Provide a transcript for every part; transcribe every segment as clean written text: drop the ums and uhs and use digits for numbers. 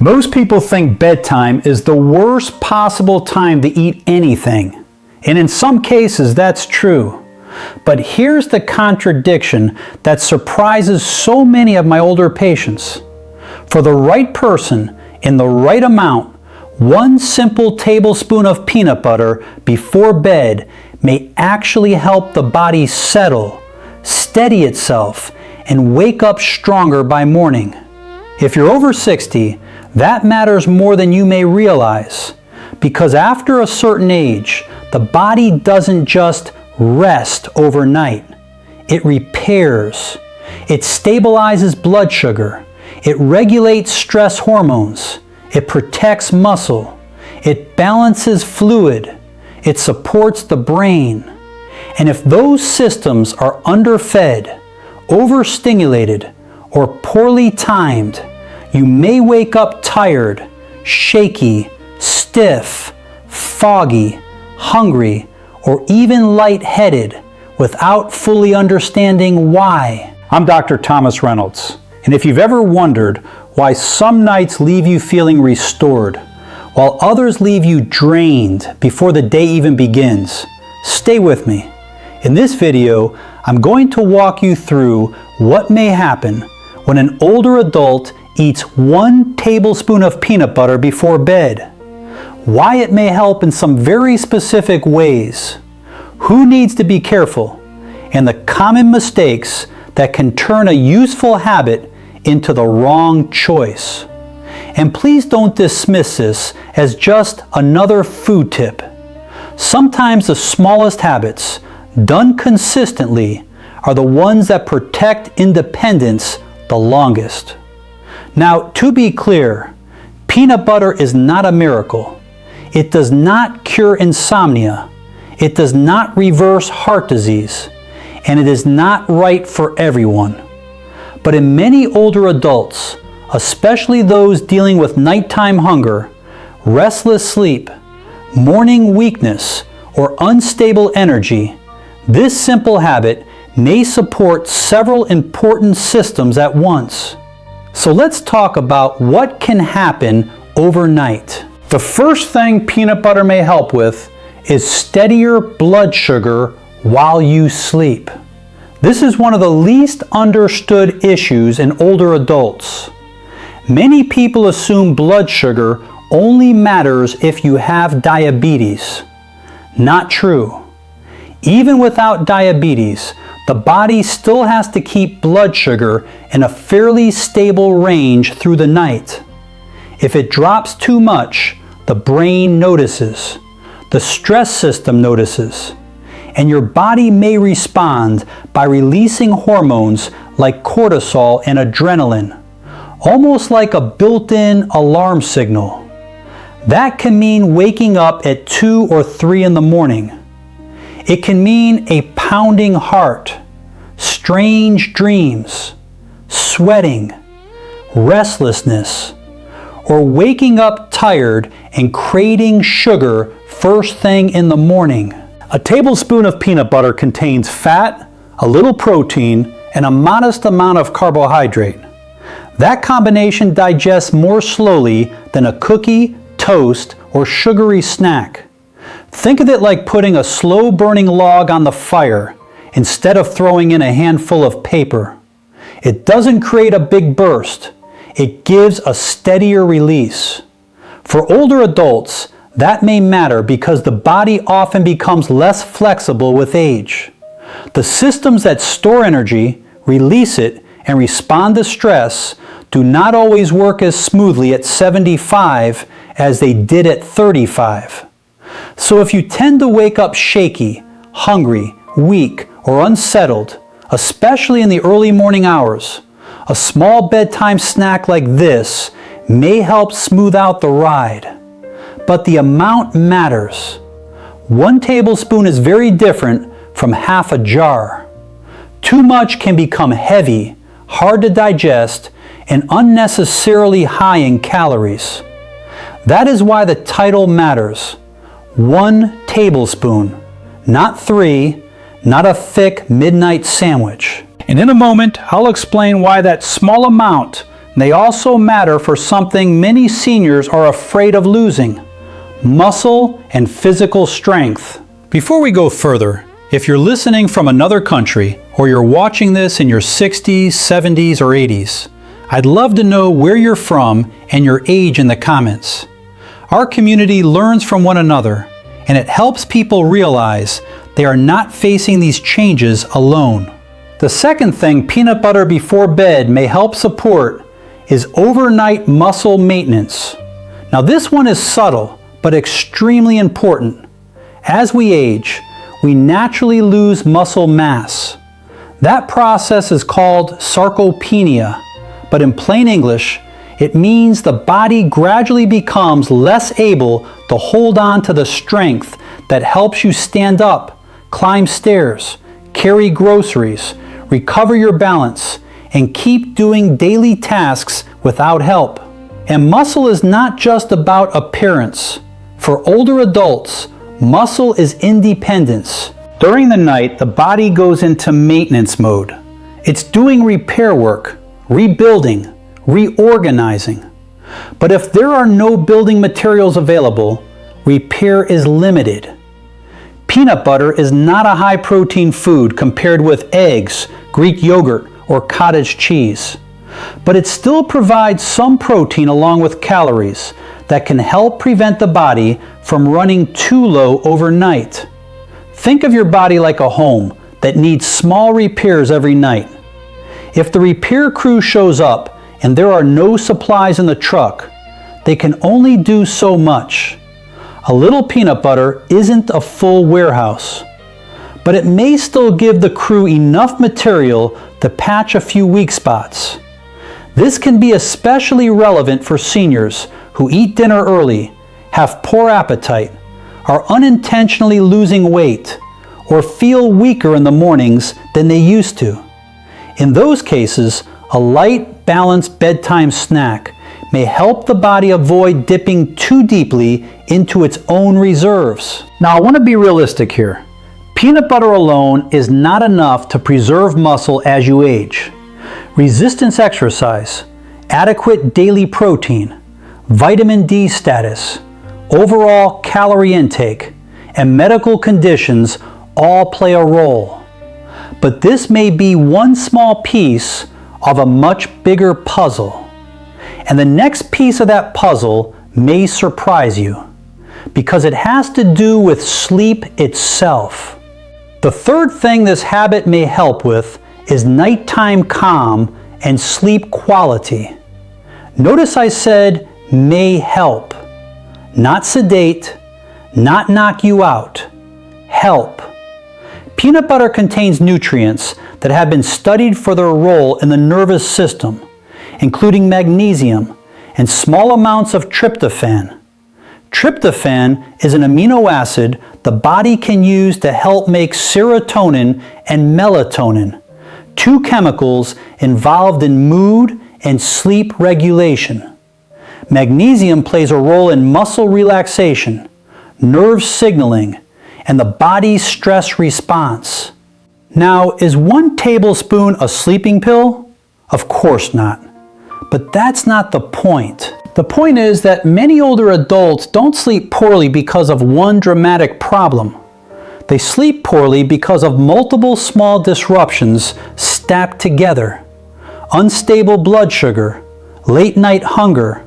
Most people think bedtime is the worst possible time to eat anything, and in some cases that's true. But here's the contradiction that surprises so many of my older patients. For the right person, in the right amount, one simple tablespoon of peanut butter before bed may actually help the body settle, steady itself, and wake up stronger by morning. If you're over 60, that matters more than you may realize, because after a certain age, the body doesn't just rest overnight. It repairs. It stabilizes blood sugar. It regulates stress hormones. It protects muscle. It balances fluid. It supports the brain. And if those systems are underfed, overstimulated, or poorly timed, you may wake up tired, shaky, stiff, foggy, hungry, or even lightheaded without fully understanding why. I'm Dr. Thomas Reynolds, and if you've ever wondered why some nights leave you feeling restored, while others leave you drained before the day even begins, stay with me. In this video, I'm going to walk you through what may happen when an older adult eats 1 tablespoon of peanut butter before bed, why it may help in some very specific ways, who needs to be careful, and the common mistakes that can turn a useful habit into the wrong choice. And please don't dismiss this as just another food tip. Sometimes the smallest habits, done consistently, are the ones that protect independence the longest. Now, to be clear, peanut butter is not a miracle. It does not cure insomnia. It does not reverse heart disease. And it is not right for everyone. But in many older adults, especially those dealing with nighttime hunger, restless sleep, morning weakness, or unstable energy, this simple habit may support several important systems at once. So let's talk about what can happen overnight. The first thing peanut butter may help with is steadier blood sugar while you sleep. This is one of the least understood issues in older adults. Many people assume blood sugar only matters if you have diabetes. Not true. Even without diabetes, the body still has to keep blood sugar in a fairly stable range through the night. If it drops too much, the brain notices, the stress system notices, and your body may respond by releasing hormones like cortisol and adrenaline, almost like a built-in alarm signal. That can mean waking up at 2 or 3 in the morning. It can mean a pounding heart, strange dreams, sweating, restlessness, or waking up tired and craving sugar first thing in the morning. A tablespoon of peanut butter contains fat, a little protein, and a modest amount of carbohydrate. That combination digests more slowly than a cookie, toast, or sugary snack. Think of it like putting a slow-burning log on the fire instead of throwing in a handful of paper. It doesn't create a big burst. It gives a steadier release. For older adults, that may matter because the body often becomes less flexible with age. The systems that store energy, release it, and respond to stress do not always work as smoothly at 75 as they did at 35. So if you tend to wake up shaky, hungry, weak, or unsettled, especially in the early morning hours, a small bedtime snack like this may help smooth out the ride. But the amount matters. 1 tablespoon is very different from half a jar. Too much can become heavy, hard to digest, and unnecessarily high in calories. That is why the title matters. 1 tablespoon, not 3, not a thick midnight sandwich. And in a moment, I'll explain why that small amount They also matter for something many seniors are afraid of losing: muscle and physical strength. Before we go further, if you're listening from another country or you're watching this in your 60s, 70s, or 80s, I'd love to know where you're from and your age in the comments. Our community learns from one another, and it helps people realize they are not facing these changes alone. The second thing peanut butter before bed may help support is overnight muscle maintenance. Now this one is subtle, but extremely important. As we age, we naturally lose muscle mass. That process is called sarcopenia, but in plain English, it means the body gradually becomes less able to hold on to the strength that helps you stand up, climb stairs, carry groceries, recover your balance, and keep doing daily tasks without help. And muscle is not just about appearance. For older adults, muscle is independence. During the night, the body goes into maintenance mode. It's doing repair work, rebuilding, reorganizing. But if there are no building materials available, repair is limited. Peanut butter is not a high-protein food compared with eggs, Greek yogurt, or cottage cheese. But it still provides some protein along with calories that can help prevent the body from running too low overnight. Think of your body like a home that needs small repairs every night. If the repair crew shows up and there are no supplies in the truck, they can only do so much. A little peanut butter isn't a full warehouse, but it may still give the crew enough material to patch a few weak spots. This can be especially relevant for seniors who eat dinner early, have poor appetite, are unintentionally losing weight, or feel weaker in the mornings than they used to. In those cases, a light, balanced bedtime snack may help the body avoid dipping too deeply into its own reserves. Now, I want to be realistic here. Peanut butter alone is not enough to preserve muscle as you age. Resistance exercise, adequate daily protein, vitamin D status, overall calorie intake, and medical conditions all play a role. But this may be one small piece of a much bigger puzzle. And the next piece of that puzzle may surprise you, because it has to do with sleep itself. The third thing this habit may help with is nighttime calm and sleep quality. Notice I said may help, not sedate, not knock you out, help. Peanut butter contains nutrients that have been studied for their role in the nervous system, including magnesium and small amounts of tryptophan. Tryptophan is an amino acid the body can use to help make serotonin and melatonin, two chemicals involved in mood and sleep regulation. Magnesium plays a role in muscle relaxation, nerve signaling, and the body's stress response. Now, is 1 tablespoon a sleeping pill? Of course not. But that's not the point. The point is that many older adults don't sleep poorly because of one dramatic problem. They sleep poorly because of multiple small disruptions stacked together. Unstable blood sugar, late night hunger,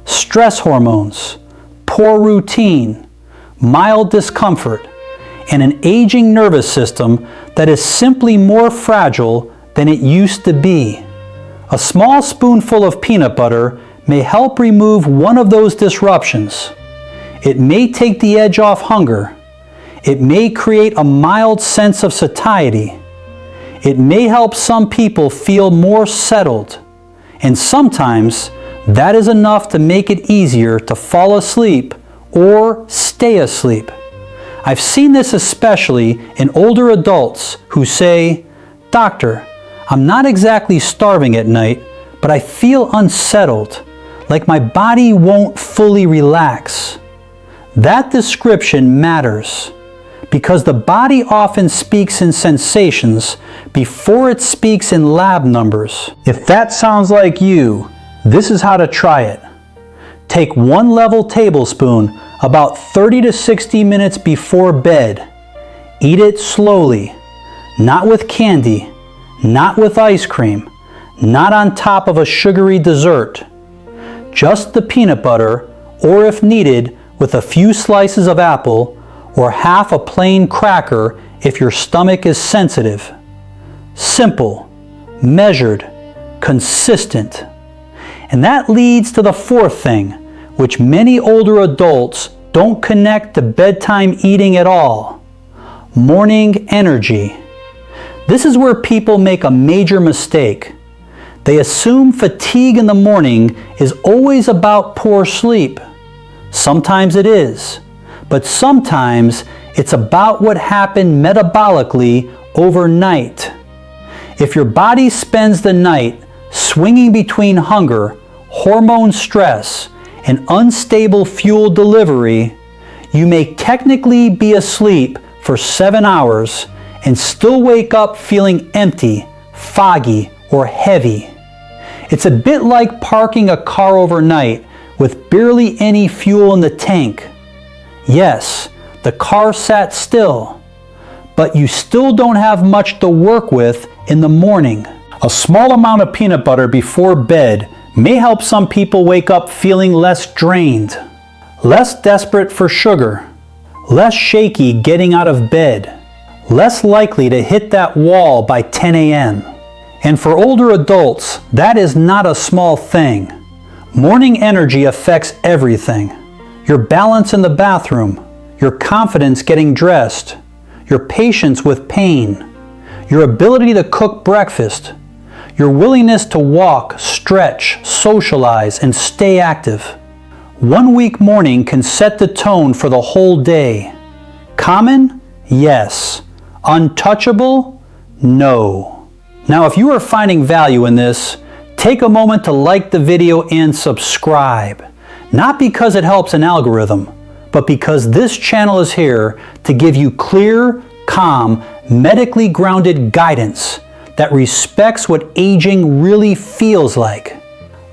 stress hormones, poor routine, mild discomfort, and an aging nervous system that is simply more fragile than it used to be. A small spoonful of peanut butter may help remove one of those disruptions. It may take the edge off hunger. It may create a mild sense of satiety. It may help some people feel more settled. And sometimes that is enough to make it easier to fall asleep or stay asleep. I've seen this especially in older adults who say, "Doctor, I'm not exactly starving at night, but I feel unsettled, like my body won't fully relax." That description matters because the body often speaks in sensations before it speaks in lab numbers. If that sounds like you, This is how to try it. Take 1 level tablespoon about 30 to 60 minutes before bed. Eat it slowly, not with candy, not with ice cream, not on top of a sugary dessert. Just the peanut butter, or if needed, with a few slices of apple or half a plain cracker if your stomach is sensitive. Simple, measured, consistent. And that leads to the fourth thing, which many older adults don't connect to bedtime eating at all: morning energy. This is where people make a major mistake. They assume fatigue in the morning is always about poor sleep. Sometimes it is, but sometimes it's about what happened metabolically overnight. If your body spends the night swinging between hunger, hormone stress, and unstable fuel delivery, you may technically be asleep for 7 hours and still wake up feeling empty, foggy, or heavy. It's a bit like parking a car overnight with barely any fuel in the tank. Yes, the car sat still, but you still don't have much to work with in the morning. A small amount of peanut butter before bed may help some people wake up feeling less drained, less desperate for sugar, less shaky getting out of bed, less likely to hit that wall by 10 a.m. And for older adults, that is not a small thing. Morning energy affects everything. Your balance in the bathroom, your confidence getting dressed, your patience with pain, your ability to cook breakfast, your willingness to walk, stretch, socialize, and stay active. 1 weak morning can set the tone for the whole day. Common? Yes. Untouchable? No. Now, if you are finding value in this, take a moment to like the video and subscribe. Not because it helps an algorithm, but because this channel is here to give you clear, calm, medically grounded guidance that respects what aging really feels like.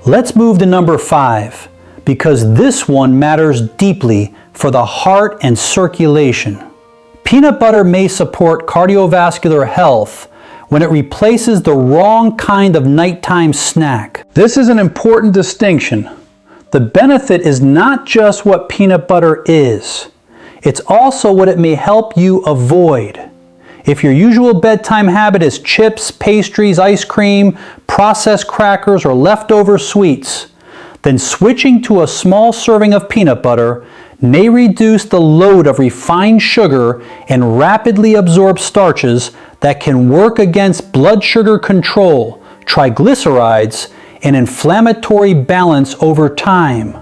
Let's move to number 5, because this one matters deeply for the heart and circulation. Peanut butter may support cardiovascular health when it replaces the wrong kind of nighttime snack. This is an important distinction. The benefit is not just what peanut butter is. It's also what it may help you avoid. If your usual bedtime habit is chips, pastries, ice cream, processed crackers, or leftover sweets, then switching to a small serving of peanut butter may reduce the load of refined sugar and rapidly absorbed starches that can work against blood sugar control, triglycerides, and inflammatory balance over time.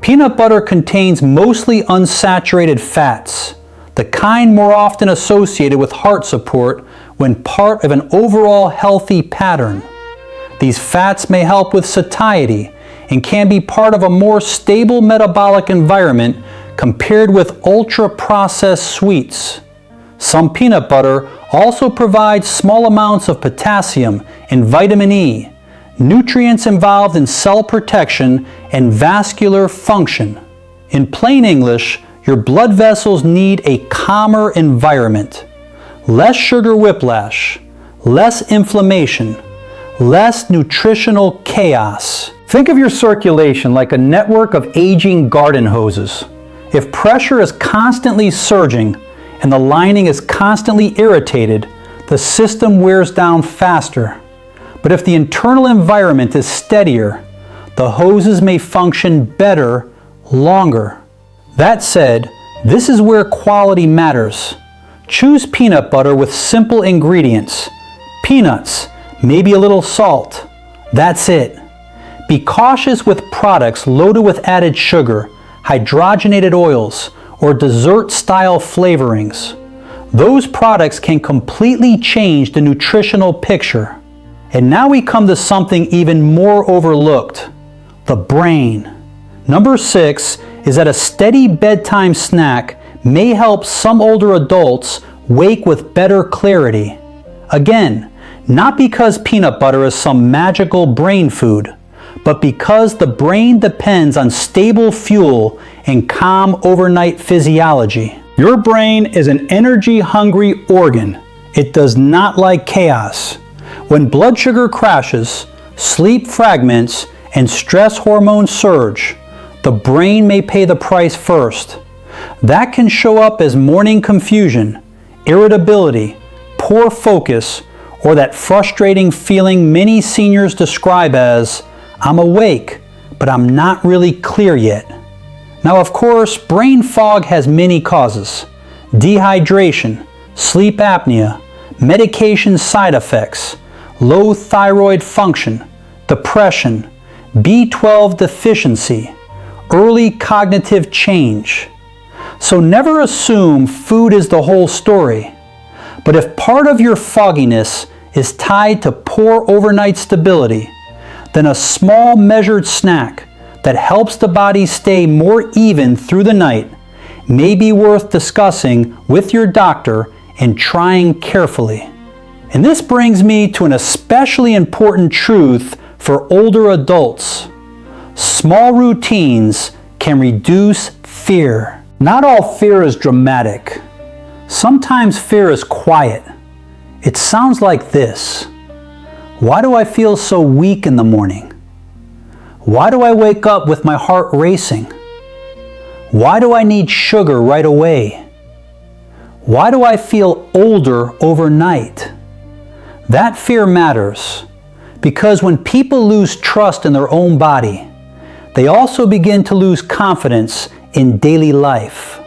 Peanut butter contains mostly unsaturated fats, the kind more often associated with heart support when part of an overall healthy pattern. These fats may help with satiety and can be part of a more stable metabolic environment compared with ultra-processed sweets. Some peanut butter also provides small amounts of potassium and vitamin E, nutrients involved in cell protection and vascular function. In plain English, your blood vessels need a calmer environment. Less sugar whiplash, less inflammation, less nutritional chaos. Think of your circulation like a network of aging garden hoses. If pressure is constantly surging and the lining is constantly irritated, the system wears down faster. But if the internal environment is steadier, the hoses may function better, longer. That said, this is where quality matters. Choose peanut butter with simple ingredients. Peanuts, maybe a little salt. That's it. Be cautious with products loaded with added sugar, hydrogenated oils, or dessert-style flavorings. Those products can completely change the nutritional picture. And now we come to something even more overlooked: the brain. Number 6 is that a steady bedtime snack may help some older adults wake with better clarity. Again, not because peanut butter is some magical brain food, but because the brain depends on stable fuel and calm overnight physiology. Your brain is an energy-hungry organ. It does not like chaos. When blood sugar crashes, sleep fragments, and stress hormones surge, the brain may pay the price first. That can show up as morning confusion, irritability, poor focus, or that frustrating feeling many seniors describe as, "I'm awake, but I'm not really clear yet." Now, of course, brain fog has many causes: dehydration, sleep apnea, medication side effects, low thyroid function, depression, B12 deficiency, early cognitive change. So never assume food is the whole story. But if part of your fogginess is tied to poor overnight stability, then a small measured snack that helps the body stay more even through the night may be worth discussing with your doctor and trying carefully. And this brings me to an especially important truth for older adults. Small routines can reduce fear. Not all fear is dramatic. Sometimes fear is quiet. It sounds like this: why do I feel so weak in the morning? Why do I wake up with my heart racing? Why do I need sugar right away? Why do I feel older overnight? That fear matters because when people lose trust in their own body, they also begin to lose confidence in daily life.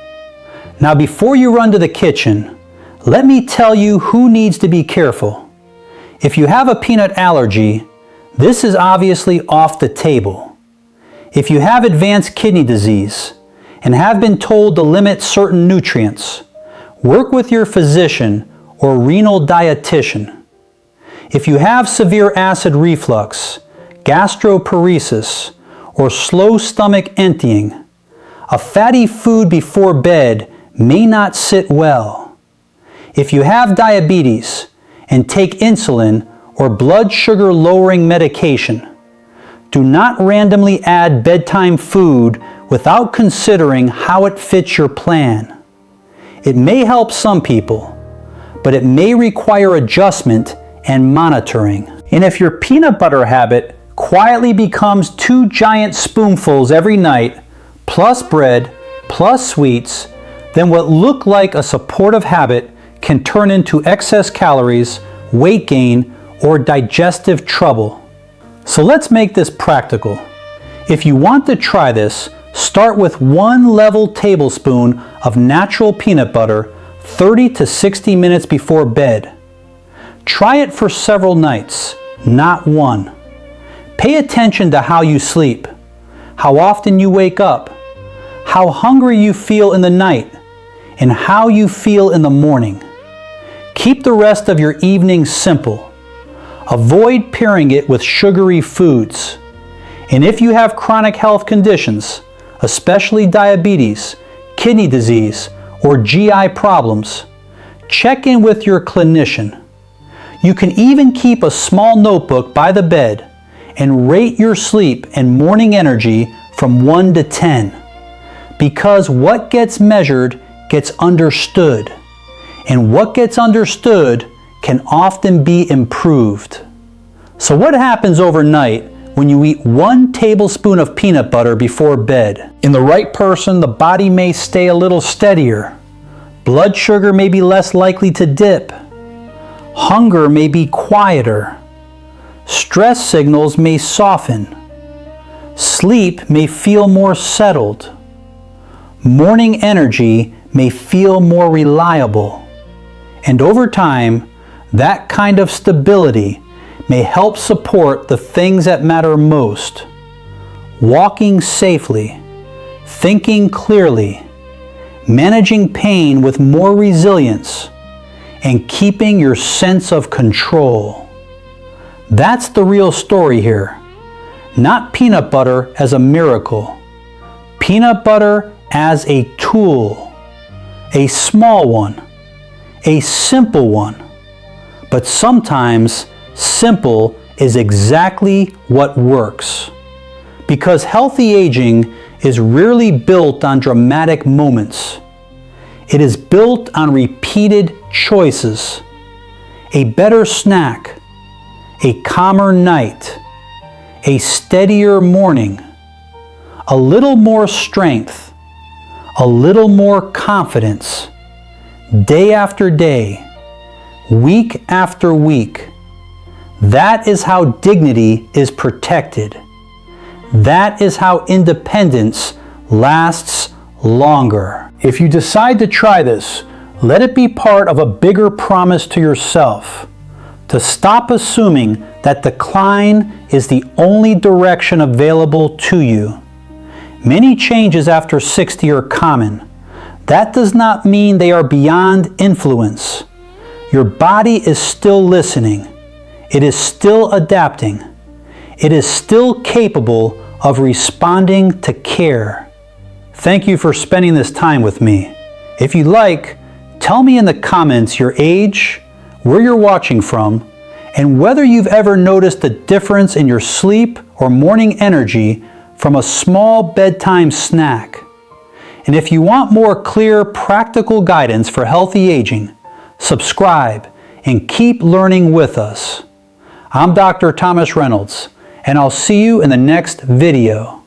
Now, before you run to the kitchen, let me tell you who needs to be careful. If you have a peanut allergy, this is obviously off the table. If you have advanced kidney disease and have been told to limit certain nutrients, work with your physician or renal dietitian. If you have severe acid reflux, gastroparesis, or slow stomach emptying, a fatty food before bed may not sit well. If you have diabetes and take insulin or blood sugar lowering medication, do not randomly add bedtime food without considering how it fits your plan. It may help some people, but it may require adjustment and monitoring. And if your peanut butter habit quietly becomes 2 giant spoonfuls every night, plus bread, plus sweets, then what looked like a supportive habit can turn into excess calories, weight gain, or digestive trouble. So let's make this practical. If you want to try this, start with 1 level tablespoon of natural peanut butter 30 to 60 minutes before bed. Try it for several nights, not one. Pay attention to how you sleep, how often you wake up, how hungry you feel in the night, and how you feel in the morning. Keep the rest of your evening simple. Avoid pairing it with sugary foods. And if you have chronic health conditions, especially diabetes, kidney disease, or GI problems, check in with your clinician. You can even keep a small notebook by the bed and rate your sleep and morning energy from 1 to 10. Because what gets measured gets understood, and what gets understood can often be improved. So what happens overnight when you eat 1 tablespoon of peanut butter before bed? In the right person, the body may stay a little steadier. Blood sugar may be less likely to dip. Hunger may be quieter. Stress signals may soften. Sleep may feel more settled. Morning energy may feel more reliable. And over time, that kind of stability may help support the things that matter most: walking safely, thinking clearly, managing pain with more resilience, and keeping your sense of control. That's the real story here. Not peanut butter as a miracle. Peanut butter as a tool. A small one. A simple one. But sometimes simple is exactly what works. because healthy aging is rarely built on dramatic moments. It is built on repeated choices. A better snack, a calmer night, a steadier morning, a little more strength, a little more confidence, day after day, week after week. That is how dignity is protected. That is how independence lasts longer. If you decide to try this, let it be part of a bigger promise to yourself to stop assuming that decline is the only direction available to you. Many changes after 60 are common. That does not mean they are beyond influence. Your body is still listening. It is still adapting. It is still capable of responding to care. Thank you for spending this time with me. If you like, tell me in the comments your age, where you're watching from, and whether you've ever noticed a difference in your sleep or morning energy from a small bedtime snack. And if you want more clear, practical guidance for healthy aging, subscribe and keep learning with us. I'm Dr. Thomas Reynolds, and I'll see you in the next video.